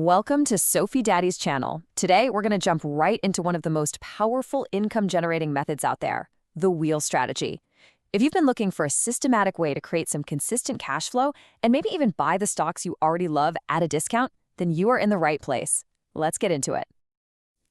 Welcome to Sophie Daddy's channel. Today, we're going to jump right into one of the most powerful income-generating methods out there, the wheel strategy. If you've been looking for a systematic way to create some consistent cash flow and maybe even buy the stocks you already love at a discount, then you are in the right place. Let's get into it.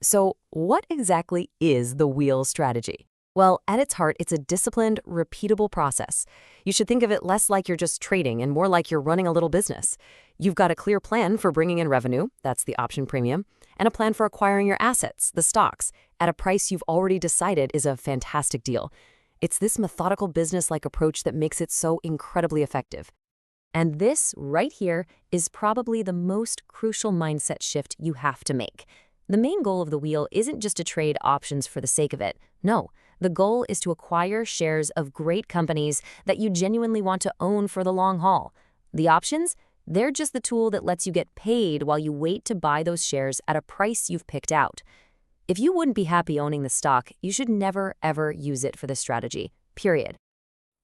So, what exactly is the wheel strategy? Well, at its heart, it's a disciplined, repeatable process. You should think of it less like you're just trading and more like you're running a little business. You've got a clear plan for bringing in revenue, that's the option premium, and a plan for acquiring your assets, the stocks, at a price you've already decided is a fantastic deal. It's this methodical business-like approach that makes it so incredibly effective. And this right here is probably the most crucial mindset shift you have to make. The main goal of the wheel isn't just to trade options for the sake of it. No, the goal is to acquire shares of great companies that you genuinely want to own for the long haul. The options? They're just the tool that lets you get paid while you wait to buy those shares at a price you've picked out. If you wouldn't be happy owning the stock, you should never, ever use it for this strategy, period.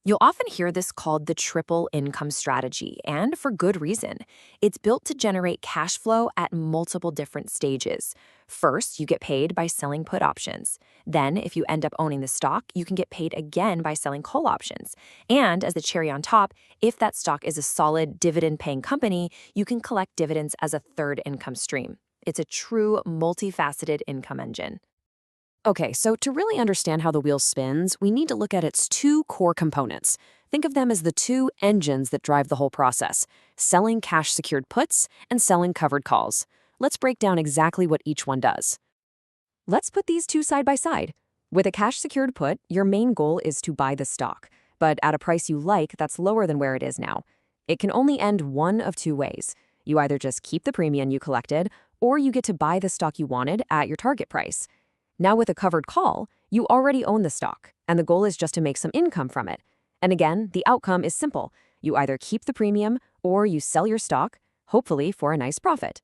You'll often hear this called the triple income strategy, and for good reason. It's built to generate cash flow at multiple different stages. First, you get paid by selling put options. Then, if you end up owning the stock, you can get paid again by selling call options. And as the cherry on top, if that stock is a solid dividend-paying company, you can collect dividends as a third income stream. It's a true multifaceted income engine. Okay, so to really understand how the wheel spins, we need to look at its two core components. Think of them as the two engines that drive the whole process, selling cash-secured puts and selling covered calls. Let's break down exactly what each one does. Let's put these two side by side. With a cash-secured put, your main goal is to buy the stock, but at a price you like that's lower than where it is now. It can only end one of two ways. You either just keep the premium you collected, or you get to buy the stock you wanted at your target price. Now with a covered call, you already own the stock, and the goal is just to make some income from it. And again, the outcome is simple. You either keep the premium or you sell your stock, hopefully for a nice profit.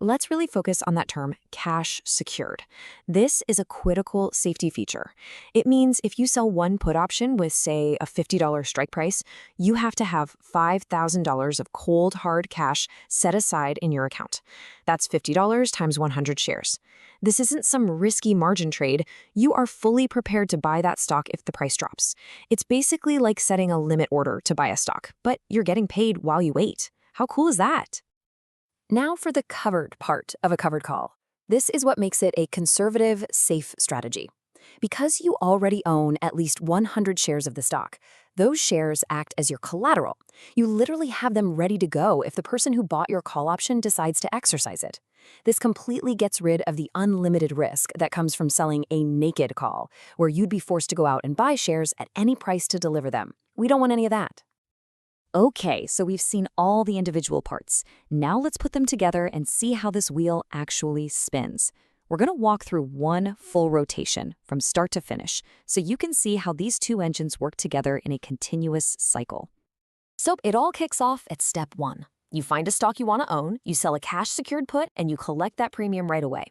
Let's really focus on that term, cash secured. This is a critical safety feature. It means if you sell one put option with, say, a $50 strike price, you have to have $5,000 of cold, hard cash set aside in your account. That's $50 times 100 shares. This isn't some risky margin trade. You are fully prepared to buy that stock if the price drops. It's basically like setting a limit order to buy a stock, but you're getting paid while you wait. How cool is that? Now for the covered part of a covered call. This is what makes it a conservative, safe strategy. Because you already own at least 100 shares of the stock, those shares act as your collateral. You literally have them ready to go if the person who bought your call option decides to exercise it. This completely gets rid of the unlimited risk that comes from selling a naked call, where you'd be forced to go out and buy shares at any price to deliver them. We don't want any of that. Okay, so we've seen all the individual parts. Now let's put them together and see how this wheel actually spins. We're going to walk through one full rotation from start to finish, so you can see how these two engines work together in a continuous cycle. So it all kicks off at step one. You find a stock you want to own, you sell a cash-secured put, and you collect that premium right away.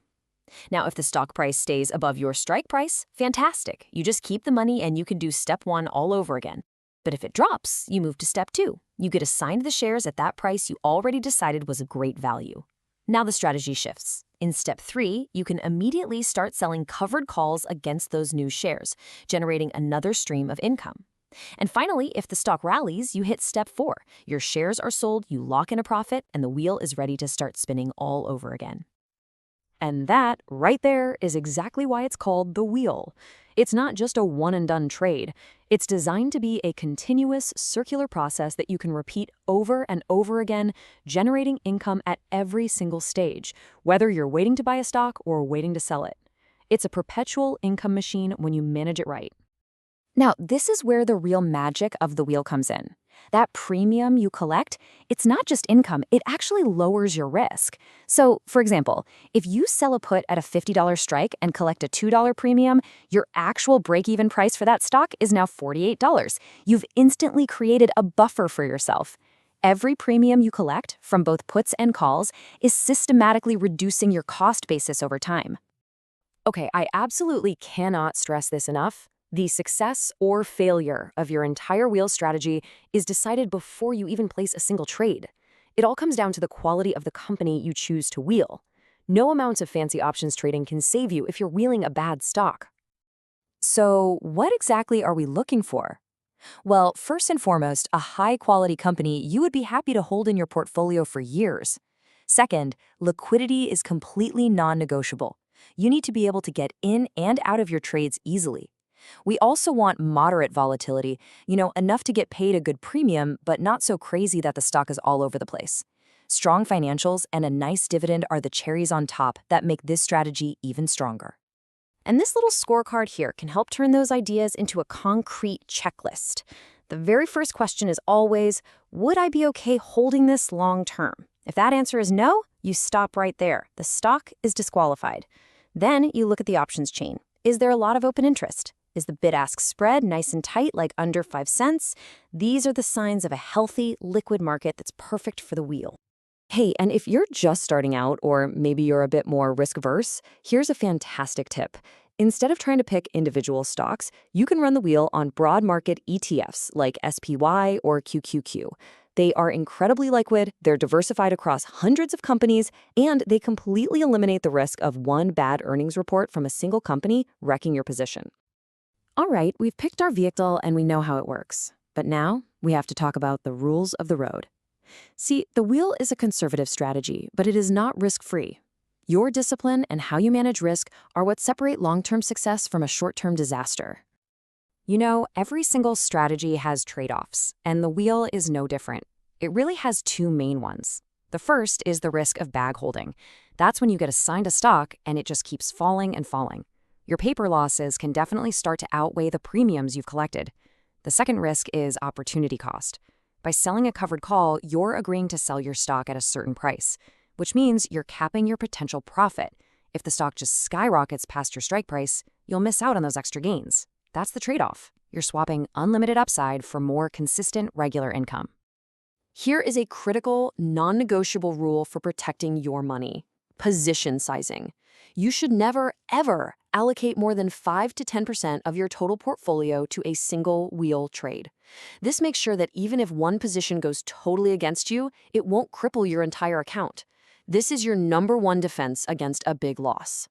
Now, if the stock price stays above your strike price, fantastic. You just keep the money and you can do step one all over again. But if it drops, you move to step two. You get assigned the shares at that price you already decided was a great value. Now the strategy shifts. In step three, you can immediately start selling covered calls against those new shares, generating another stream of income. And finally, if the stock rallies, you hit step four. Your shares are sold, you lock in a profit, and the wheel is ready to start spinning all over again. And that, right there, is exactly why it's called the wheel. It's not just a one-and-done trade. It's designed to be a continuous, circular process that you can repeat over and over again, generating income at every single stage, whether you're waiting to buy a stock or waiting to sell it. It's a perpetual income machine when you manage it right. Now, this is where the real magic of the wheel comes in. That premium you collect, it's not just income, it actually lowers your risk. So, for example, if you sell a put at a $50 strike and collect a $2 premium, your actual break-even price for that stock is now $48. You've instantly created a buffer for yourself. Every premium you collect, from both puts and calls, is systematically reducing your cost basis over time. Okay, I absolutely cannot stress this enough. The success or failure of your entire wheel strategy is decided before you even place a single trade. It all comes down to the quality of the company you choose to wheel. No amounts of fancy options trading can save you if you're wheeling a bad stock. So, what exactly are we looking for? Well, first and foremost, a high-quality company you would be happy to hold in your portfolio for years. Second, liquidity is completely non-negotiable. You need to be able to get in and out of your trades easily. We also want moderate volatility, enough to get paid a good premium, but not so crazy that the stock is all over the place. Strong financials and a nice dividend are the cherries on top that make this strategy even stronger. And this little scorecard here can help turn those ideas into a concrete checklist. The very first question is always, would I be okay holding this long term? If that answer is no, you stop right there. The stock is disqualified. Then you look at the options chain. Is there a lot of open interest? Is the bid-ask spread nice and tight, like under 5 cents? These are the signs of a healthy, liquid market that's perfect for the wheel. Hey, and if you're just starting out, or maybe you're a bit more risk-averse, here's a fantastic tip. Instead of trying to pick individual stocks, you can run the wheel on broad market ETFs like SPY or QQQ. They are incredibly liquid, they're diversified across hundreds of companies, and they completely eliminate the risk of one bad earnings report from a single company wrecking your position. All right, we've picked our vehicle and we know how it works. But now we have to talk about the rules of the road. See, the wheel is a conservative strategy, but it is not risk-free. Your discipline and how you manage risk are what separate long-term success from a short-term disaster. Every single strategy has trade-offs, and the wheel is no different. It really has two main ones. The first is the risk of bag holding. That's when you get assigned a stock and it just keeps falling and falling. Your paper losses can definitely start to outweigh the premiums you've collected. The second risk is opportunity cost. By selling a covered call, you're agreeing to sell your stock at a certain price, which means you're capping your potential profit. If the stock just skyrockets past your strike price, you'll miss out on those extra gains. That's the trade-off. You're swapping unlimited upside for more consistent, regular income. Here is a critical, non-negotiable rule for protecting your money: position sizing. You should never, ever allocate more than 5 to 10% of your total portfolio to a single wheel trade. This makes sure that even if one position goes totally against you, it won't cripple your entire account. This is your number one defense against a big loss.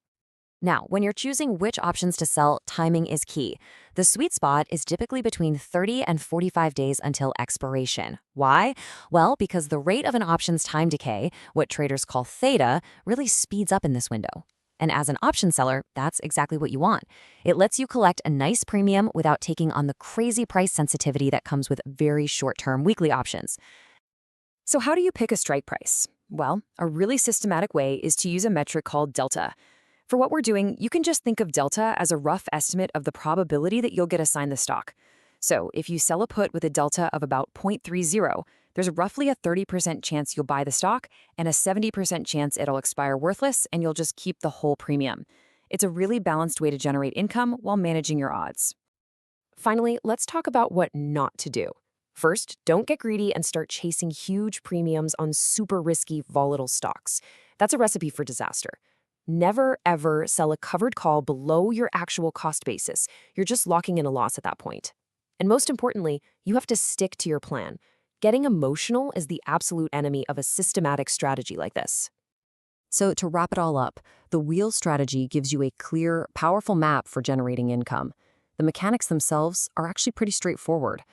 Now, when you're choosing which options to sell, timing is key. The sweet spot is typically between 30 and 45 days until expiration. Why? Well, because the rate of an option's time decay, what traders call theta, really speeds up in this window. And as an option seller, that's exactly what you want. It lets you collect a nice premium without taking on the crazy price sensitivity that comes with very short-term weekly options. So how do you pick a strike price? Well, a really systematic way is to use a metric called delta. For what we're doing, you can just think of delta as a rough estimate of the probability that you'll get assigned the stock. So if you sell a put with a delta of about 0.30, there's roughly a 30% chance you'll buy the stock and a 70% chance it'll expire worthless and you'll just keep the whole premium. It's a really balanced way to generate income while managing your odds. Finally, let's talk about what not to do. First, don't get greedy and start chasing huge premiums on super risky, volatile stocks. That's a recipe for disaster. Never, ever sell a covered call below your actual cost basis. You're just locking in a loss at that point. And most importantly, you have to stick to your plan. Getting emotional is the absolute enemy of a systematic strategy like this. So to wrap it all up, the wheel strategy gives you a clear, powerful map for generating income. The mechanics themselves are actually pretty straightforward.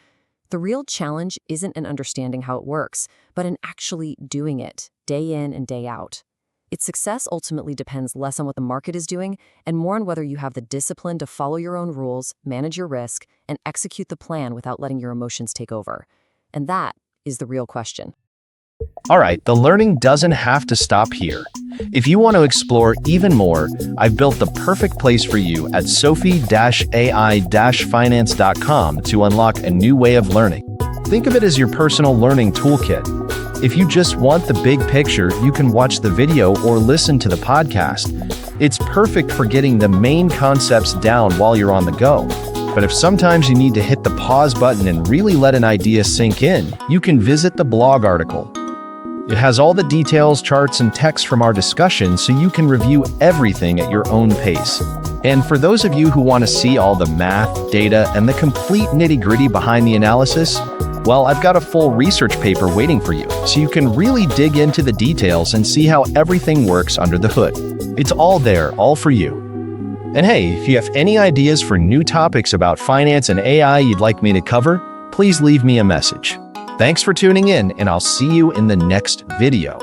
The real challenge isn't in understanding how it works, but in actually doing it, day in and day out. Its success ultimately depends less on what the market is doing and more on whether you have the discipline to follow your own rules, manage your risk, and execute the plan without letting your emotions take over. And that is the real question. All right, the learning doesn't have to stop here. If you want to explore even more, I've built the perfect place for you at sophie-ai-finance.com to unlock a new way of learning. Think of it as your personal learning toolkit. If you just want the big picture, you can watch the video or listen to the podcast. It's perfect for getting the main concepts down while you're on the go. But if sometimes you need to hit the pause button and really let an idea sink in, you can visit the blog article. It has all the details, charts, and text from our discussion so you can review everything at your own pace. And for those of you who want to see all the math, data, and the complete nitty-gritty behind the analysis, Well, I've got a full research paper waiting for you, so you can really dig into the details and see how everything works under the hood. It's all there, all for you. And hey, if you have any ideas for new topics about finance and AI you'd like me to cover, please leave me a message. Thanks for tuning in, and I'll see you in the next video.